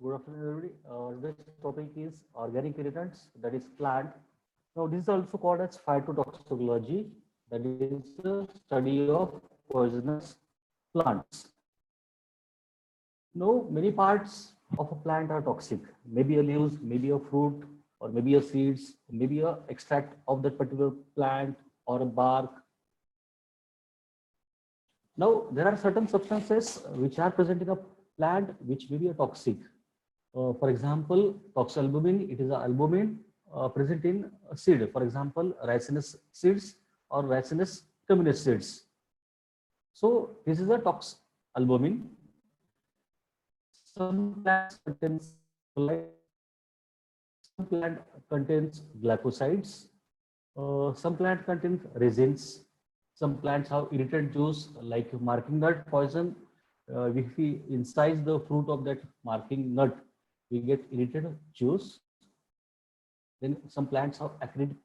Good afternoon, everybody. This topic is organic irritants, that is plant. Now, this is also called as phytotoxicology, that is the study of poisonous plants. Now, many parts of a plant are toxic. Maybe a leaves, maybe a fruit, or maybe a seeds, maybe a extract of that particular plant or a bark. Now, there are certain substances which are present in a plant which may be a toxic. For example, toxalbumin, it is an albumin present in a seed. For example, Ricinus seeds or Ricinus communis seeds. So this is a toxalbumin. Some plants contains some plant contains glycosides. Some plant contains resins. Some plants have irritant juice like marking nut poison. If we incise the fruit of that marking nut, we get irritated juice. Then some plants have acrid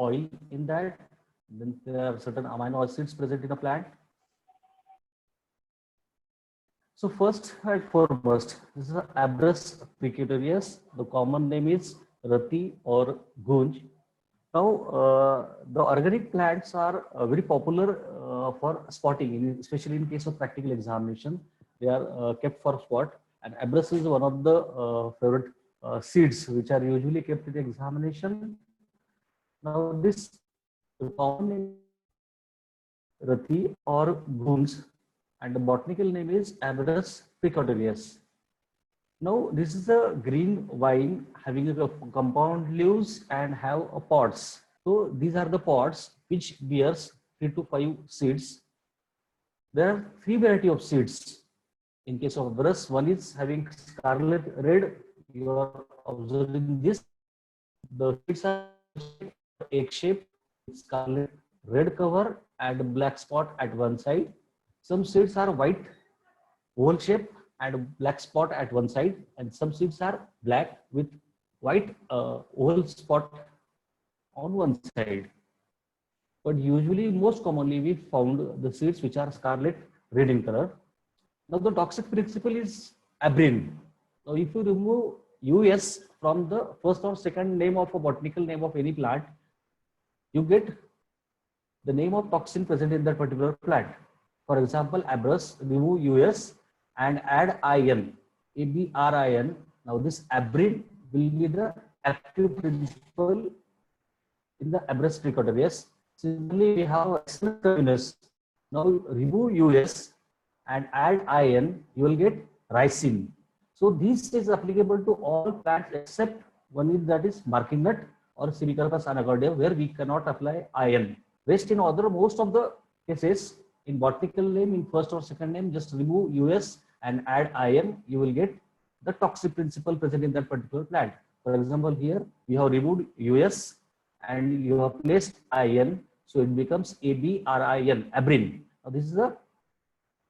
oil in that. Then there are certain amino acids present in a plant. So first and foremost, this is Abrus Precatorius. The common name is Rati or Gunj. Now, the organic plants are very popular for spotting, especially in case of practical examination. They are kept for spot. And Abrus is one of the favorite seeds which are usually kept in the examination. Now, this common name is Rati or Gunj, and the botanical name is Abrus Precatorius. Now, this is a green vine having a compound leaves and have a pods. So these are the pods which bears 3 to 5 seeds. There are 3 varieties of seeds. In case of Abrus, one is having scarlet red. You are observing this. The seeds are egg shape, scarlet red cover and black spot at one side. Some seeds are white, oval shape and black spot at one side, and some seeds are black with white oval spot on one side. But usually, most commonly, we found the seeds which are scarlet red in color. Now, the toxic principle is abrin. Now, if you remove US from the first or second name of a botanical name of any plant, you get the name of toxin present in that particular plant. For example, Abrus, remove US and add IN, ABRIN. Now, this abrin will be the active principle in the Abrus Precatorius. Similarly, we have Communis. Now, remove US and add IN, you will get ricin. So, this is applicable to all plants except one is that is marking nut or Semicarpus Anacardium, where we cannot apply IN. Rest in other most of the cases, in botanical name, in first or second name, just remove US and add IN, you will get the toxic principle present in that particular plant. For example, here we have removed US and you have placed IN, so it becomes ABRIN, abrin. Now, this is a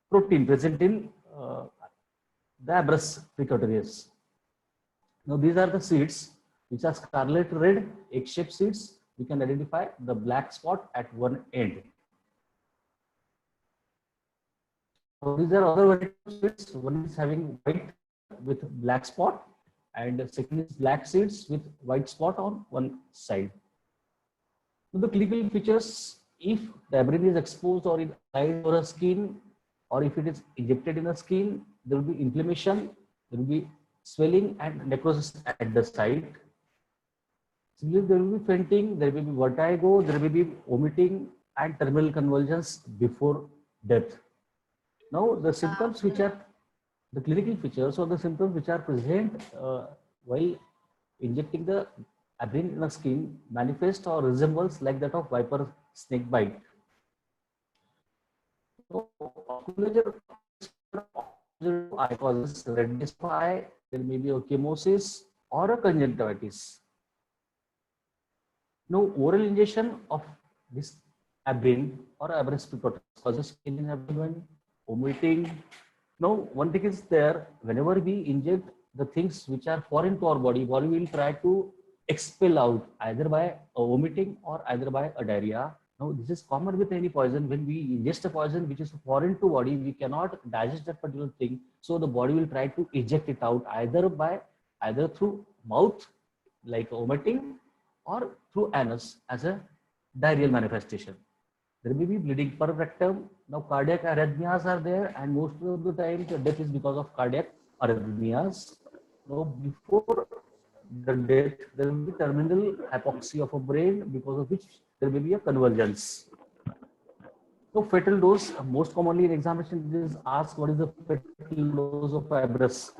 protein present in the Abrus Precatorius. Now, these are the seeds which are scarlet red, egg-shaped seeds. We can identify the black spot at one end. So these are other varieties of seeds. One is having white with black spot, and the second is black seeds with white spot on one side. So the clinical features, if the abrin is exposed or inside or a skin, or if it is injected in the skin, there will be inflammation, there will be swelling and necrosis at the site. Similarly, there will be fainting, there will be vertigo, there will be vomiting and terminal convulsions before death. Now, the symptoms which are the clinical features or the symptoms which are present while injecting the abrin in the skin manifest or resembles like that of viper snake bite. So, ocular eye causes redness of eye, there may be a chemosis or a conjunctivitis. Now, oral ingestion of this abrin or Abrus Precatorius causes skin inhabitment, vomiting. Now, one thing is there, whenever we inject the things which are foreign to our body will try to expel out either by a vomiting or either by a diarrhea. Now, this is common with any poison. When we ingest a poison which is foreign to body, we cannot digest that particular thing. So the body will try to eject it out either through mouth, like vomiting, or through anus as a diarrheal manifestation. There may be bleeding per rectum. Now, cardiac arrhythmias are there, and most of the time, the death is because of cardiac arrhythmias. Now, before the death, there will be terminal hypoxia of a brain, because of which there may be a convergence. So, fatal dose, most commonly in examination, it is asked what is the fatal dose of Abrus.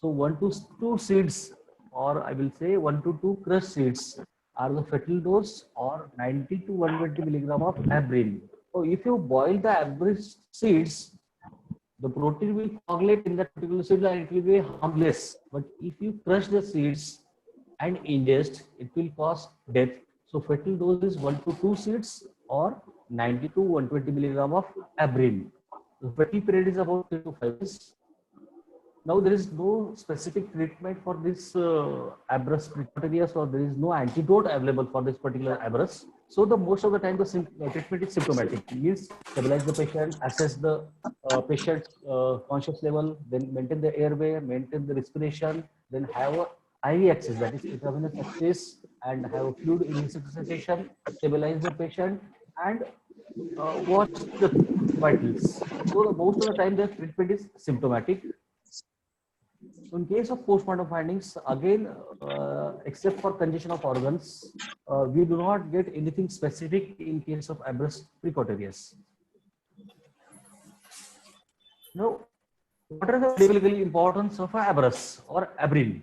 So, 1 to 2 seeds, or I will say 1 to 2 crushed seeds, are the fatal dose, or 90 to 120 milligram of abrine. So, if you boil the Abrus seeds, the protein will coagulate in that particular seed and it will be harmless. But if you crush the seeds and ingest, it will cause death. So fatal dose is 1 to 2 seeds or 90 to 120 milligram of abrine. The fatal period is about 3 to 5 days. Now there is no specific treatment for this Abrus Precatorius, or there is no antidote available for this particular Abrus. So the most of the time the treatment is symptomatic. It means stabilize the patient, assess the patient's conscious level, then maintain the airway, maintain the respiration, then have a IV access, that is intravenous access, and have a fluid resuscitation, stabilize the patient, and watch the vitals. So most of the time the treatment is symptomatic. So in case of postmortem findings, again, except for congestion of organs, we do not get anything specific in case of Abrus precatorius. Now, what are the biological importance of Abrus or abrine?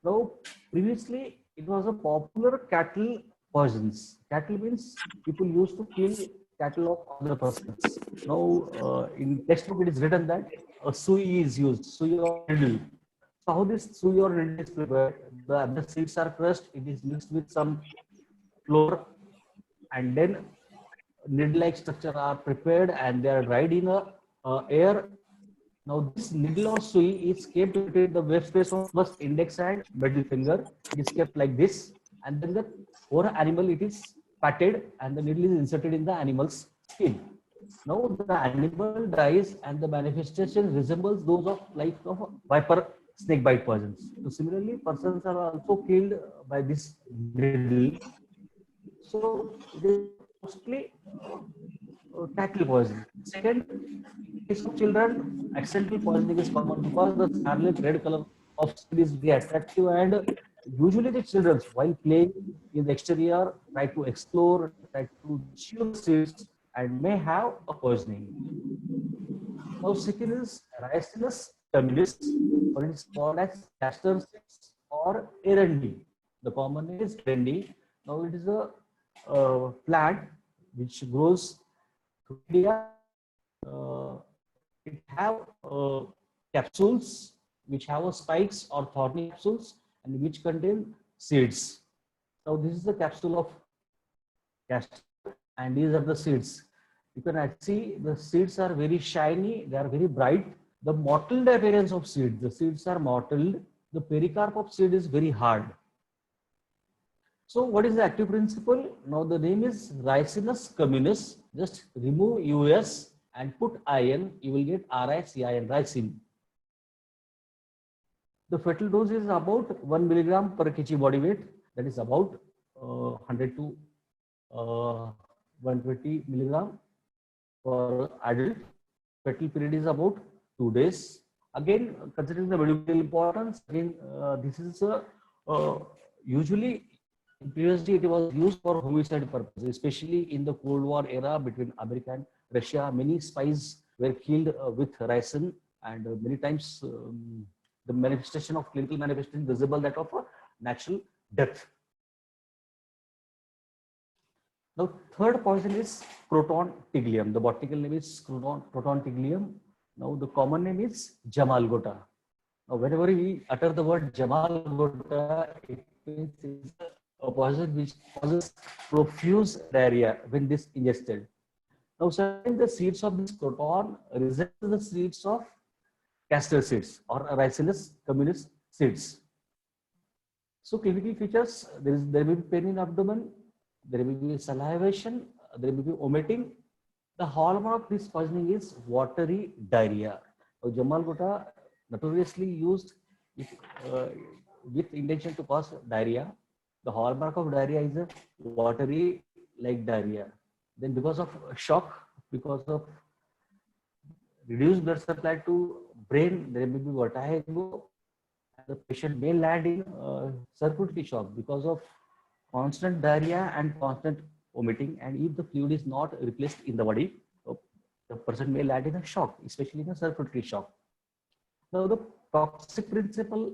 Now, previously it was a popular cattle poisons. Cattle means people used to kill cattle of other persons. Now, in textbook it is written that a sui is used, sui or needle. So how this sui or needle is prepared? The seeds are crushed. It is mixed with some flour, and then needle-like structure are prepared and they are dried in a air. Now this needle or sui is kept between the web space of first index and middle finger. It is kept like this, and then the poor animal it is patted and the needle is inserted in the animal's skin. Now the animal dies and the manifestation resembles those of like of viper snake bite poisons. So similarly, persons are also killed by this needle. So it is mostly cattle poison. Second, in case of children, accidental poisoning is common because the scarlet red color of seed is very attractive, and usually the children, while playing in the exterior, try to explore, try to chew the seeds, and may have a poisoning. Now, second is Ricinus communis, or it is called as Castor or Erendi. The common name is Erendi. Now, it is a plant which grows to India. It have capsules which have a spikes or thorny capsules and which contain seeds. Now, this is the capsule of Castor, and these are the seeds. You can see the seeds are very shiny, they are very bright. The mottled appearance of seeds, the seeds are mottled. The pericarp of seed is very hard. So what is the active principle? Now the name is Ricinus communis. Just remove US and put IN, you will get RICIN, ricin. The fetal dose is about 1 milligram per kg body weight, that is about 100 to 120 milligram for adult. Fetal period is about 2 days. Again, considering the medical importance, again, this is usually previously it was used for homicide purposes, especially in the Cold War era between America and Russia. Many spies were killed with ricin, and many times the manifestation of clinical manifestation visible that of a natural death. Now, third poison is Croton Tiglium. The botanical name is Croton Tiglium. Now, the common name is Jamalgota. Now, whenever we utter the word Jamalgota, it means it's a poison which causes profuse diarrhea when this ingested. Now, certainly the seeds of this croton resemble the seeds of castor seeds or Ricinus communis seeds. So, clinical features: there will be pain in abdomen, there will be salivation, there may be vomiting. The hallmark of this poisoning is watery diarrhea. So Jamal Gutta notoriously used it, with intention to cause diarrhea. The hallmark of diarrhea is a watery like diarrhea. Then because of shock, because of reduced blood supply to brain, there may be vertigo. The patient may land in circulatory shock because of constant diarrhea and constant vomiting. And if the fluid is not replaced in the body, the person may land in a shock, especially in a circulatory shock. Now, the toxic principle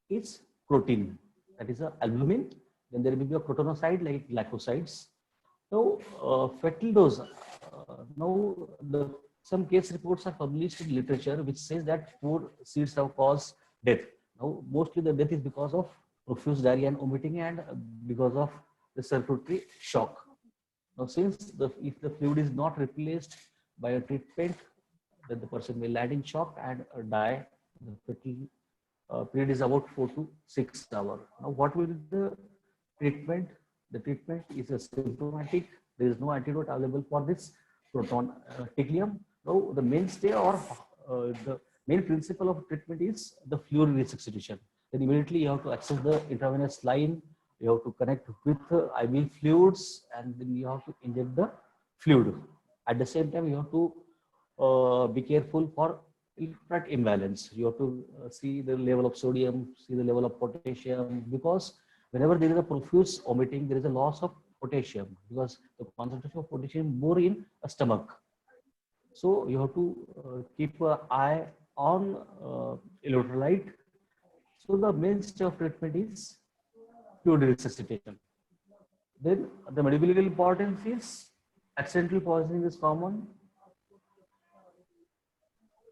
is protein, that is a albumin. Then there may be a crotonocyte like glycosides. Now, fetal dose. Now, some case reports are published in literature which says that 4 seeds have caused death. Now, mostly the death is because of profuse diarrhea and vomiting and because of the circulatory shock. Now, since if the fluid is not replaced by a treatment, then the person will land in shock and die. The fetal period is about 4 to 6 hours. Now, what will be the treatment? The treatment is asymptomatic. There is no antidote available for this Croton Tiglium. Now, the mainstay or the main principle of treatment is the fluid resuscitation. Then immediately you have to access the intravenous line. You have to connect with IV fluids, and then you have to inject the fluid. At the same time, you have to be careful for electrolyte imbalance. You have to see the level of sodium, see the level of potassium, because whenever there is a profuse vomiting, there is a loss of potassium because the concentration of potassium more in a stomach. So you have to keep an eye on electrolyte. So the mainstay of treatment is fluid resuscitation. Then the medical importance is accidental poisoning is common.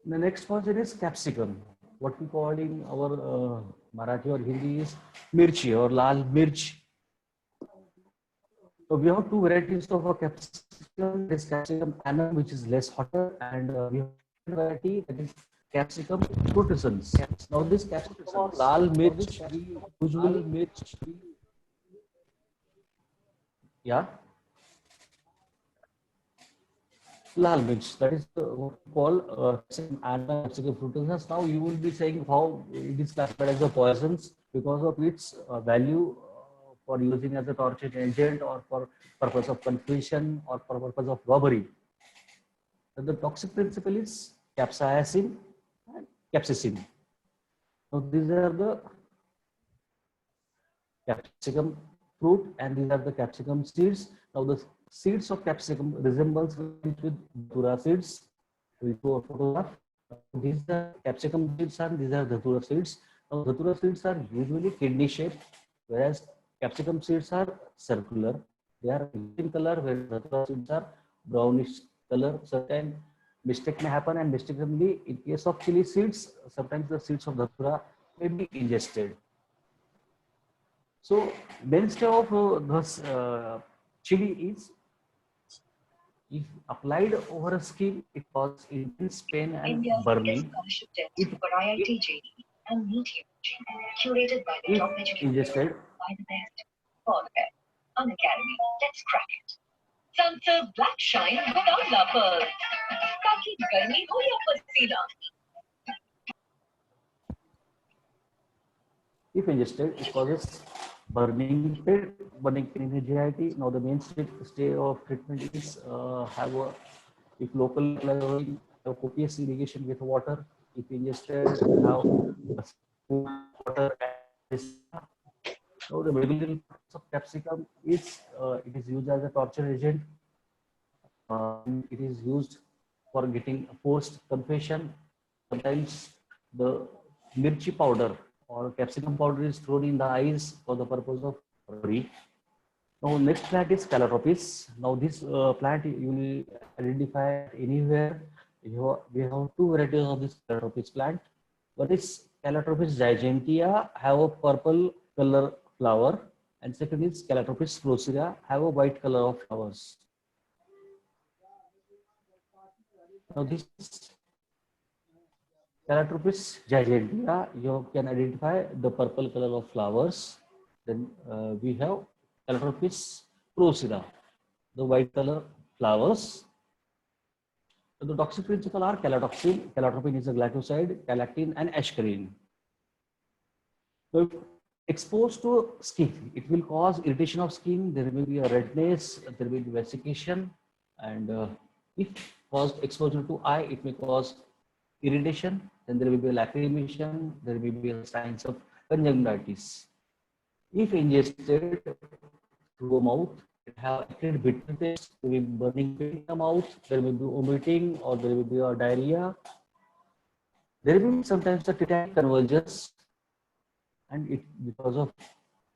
The next poison is capsicum. What we call in our Marathi or Hindi is mirchi or lal mirch. So we have 2 varieties of a capsicum. This capsicum annum, which is less hotter, and we have a variety that is capsicum putrescens. Now this capsicum lal mirch, usually yeah, lal mirch, that is what we call capsicum putrescens. Now you will be saying how it is classified as a poisons because of its value for using as a torture agent or for purpose of confusion or for purpose of robbery. So the toxic principle is capsaicin and capsaicin. So these are the capsicum fruit and these are the capsicum seeds. Now the seeds of capsicum resembles with datura seeds. We go a photograph. These are capsicum seeds and these are datura seeds. Now datura seeds are usually kidney shaped, whereas capsicum seeds are circular. They are in color, whereas datura seeds are brownish color. Certain mistake may happen, and mistakenly, in case of chili seeds, sometimes the seeds of datura may be ingested. So, mainstay of this chili is, if applied over a skin, it causes intense pain and burning. If ingested, let's crack it. Sunsilk black shine without lovers. ताकि गर्मी हो या पसीना. If ingested, it causes burning pain, anxiety. Now the mainstay of treatment is if local have copious irrigation with water. If ingested, have water. Now the medical purpose of capsicum is it is used as a torture agent. It is used for getting forced confession. Sometimes the mirchi powder or capsicum powder is thrown in the eyes for the purpose of robbery. Now next plant is Calotropis. Now this plant you will identify anywhere. We have 2 varieties of this Calotropis plant. One is Calotropis gigantea, have a purple color flower, and second is Calotropis procera, have a white color of flowers. Now this Calotropis gigantea, you can identify the purple color of flowers. Then we have Calotropis procera. the white color flowers. So the toxic principle are calatoxin, calotropin is a glycoside, calactin, and ascarin. So if exposed to skin, it will cause irritation of skin. There will be a redness, there will be vesiccation, and if caused exposure to eye, it may cause irritation. Then there will be a lacrimation. There will be a signs of conjunctivitis. If ingested through a mouth, it have acrid bitter taste. There will be burning pain in the mouth. There will be vomiting, or there will be a diarrhea. There will be sometimes a tetanic convulsions, and it because of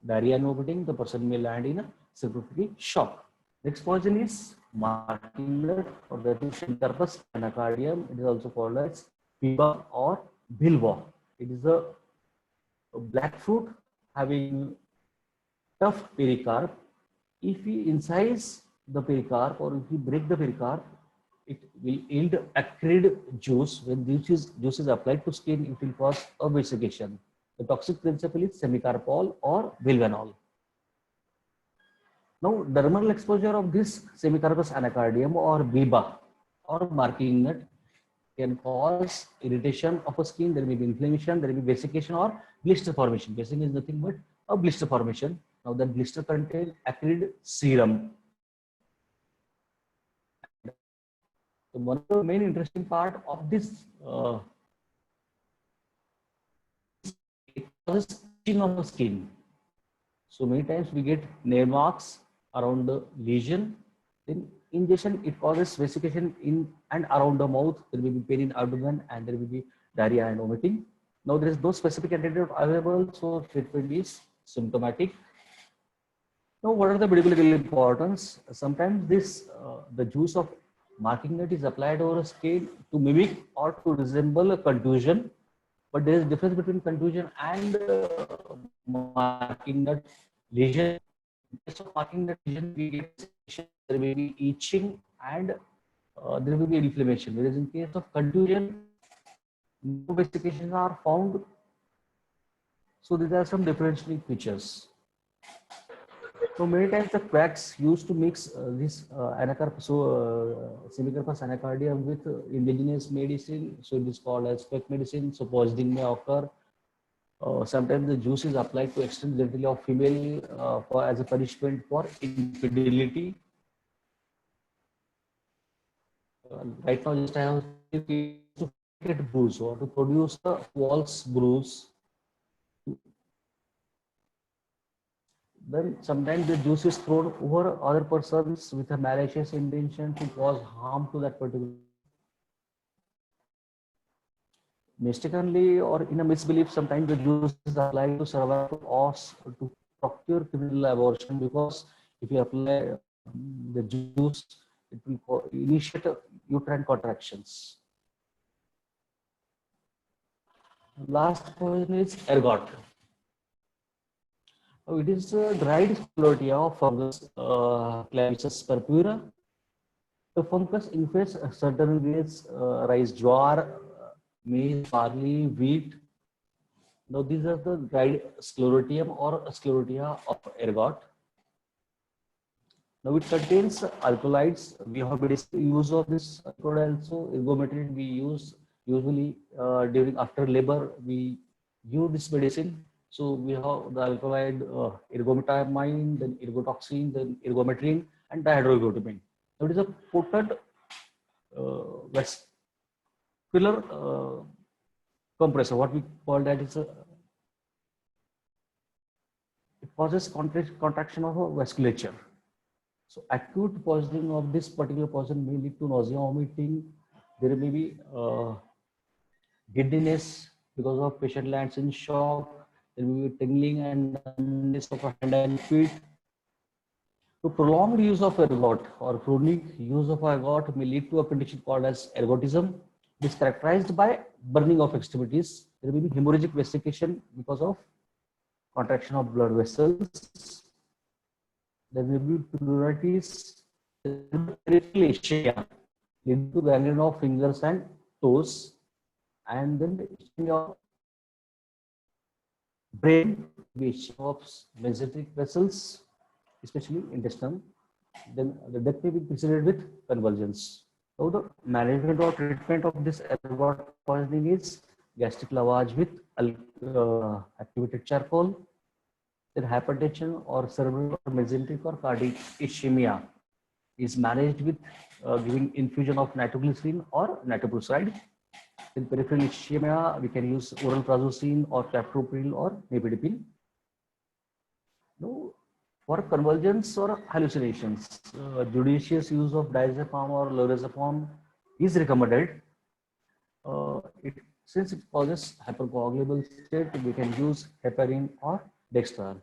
diarrhea and vomiting, the person may land in a septic shock. Next poison is marking nut, or that is Semicarpus anacardium. It is also called as piba or bilwa. It is a black fruit having tough pericarp. If we incise the pericarp or if we break the pericarp, it will yield acrid juice. When juice is applied to skin, it will cause a vesiccation. The toxic principle is semicarpol or bilvanol. Now, dermal exposure of this Semicarpus anacardium or biba or marking nut can cause irritation of a skin. There may be inflammation, there may be vesiccation or blister formation. Basically, is nothing but a blister formation. Now, that blister contains acrid serum. So one of the main interesting part of this it causes itching of the skin. So many times we get nail marks around the lesion. Then ingestion, it causes vesiccation in and around the mouth. There will be pain in abdomen and there will be diarrhea and vomiting. Now there is no specific antidote available, so treatment is symptomatic. Now, what are the medical importance? Sometimes this the juice of marking nut is applied over a skin to mimic or to resemble a contusion, but there is difference between contusion and marking nut lesion. In case of marking nut lesion, we get there may be itching and there will be inflammation. Whereas in case of contusion, no vesicants are found. So these are some differentiating features. So many times the quacks used to mix this Semicarpus anacardium with indigenous medicine. So it is called as quack medicine. So poisoning may occur. Sometimes the juice is applied to extend genitalia of female for as a punishment for infidelity. Right now, just I have to get bruise or to produce a false bruise. Then sometimes the juice is thrown over other persons with a malicious intention to cause harm to that particular. Mistakenly or in a misbelief, sometimes the juice is applied to survive or to procure criminal abortion, because if you apply the juice, it will initiate uterine contractions. Last poison is ergot. It is a dried sclerotia of fungus, Clavicus purpura. The fungus infects certain grains, rice, jowar, maize, barley, wheat. Now these are the dried sclerotium or sclerotia of ergot. Now it contains alkaloids. We have medicinal use of this alkaloid also. Ergometrin we use usually during after labor. We use this medicine. So we have the alkaloid ergometamine, then ergotoxin, then ergometrin, and dihydroergotamine. Now it is a potent vascular compressor. What we call that is a it causes contraction of a vasculature. So acute poisoning of this particular poison may lead to nausea, vomiting. There may be giddiness because of patient lands in shock. There may be tingling and numbness of hand and feet. So prolonged use of ergot or chronic use of ergot may lead to a condition called as ergotism. It is characterized by burning of extremities. There may be hemorrhagic vesiccation because of contraction of blood vessels. There may be pleuritis, peripheral ischemia, leading to gangrene of fingers and toes, and then your brain, which of mesenteric vessels, especially intestine. then the death may be preceded with convulsions. So the management or treatment of this ergot poisoning is gastric lavage with activated charcoal, then hypertension or cerebral or mesenteric or cardiac ischemia is managed with giving infusion of nitroglycerin or nitroprusside. In peripheral ischemia, we can use oral prazosin or captopril or nifedipine. No, for convulsions or hallucinations, judicious use of diazepam or lorazepam is recommended. Since it causes hypercoagulable state, we can use heparin or dextran.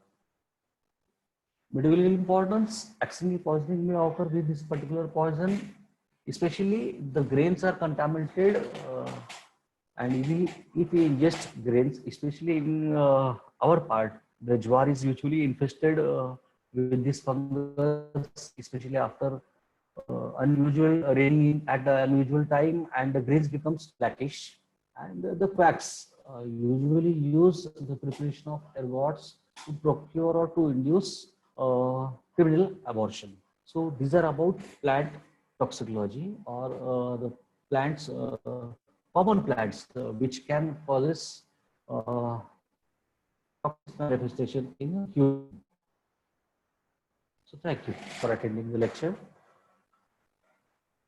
Medical importance, accident poisoning may occur with this particular poison, especially the grains are contaminated, and if we ingest grains, especially in our part, the jowar is usually infested with this fungus, especially after unusual raining at the unusual time, and the grains becomes blackish. And the quacks usually use the preparation of ergots to procure or to induce criminal abortion. So these are about plant toxicology or the plants, common plants which can cause toxic manifestation in human. So thank you for attending the lecture.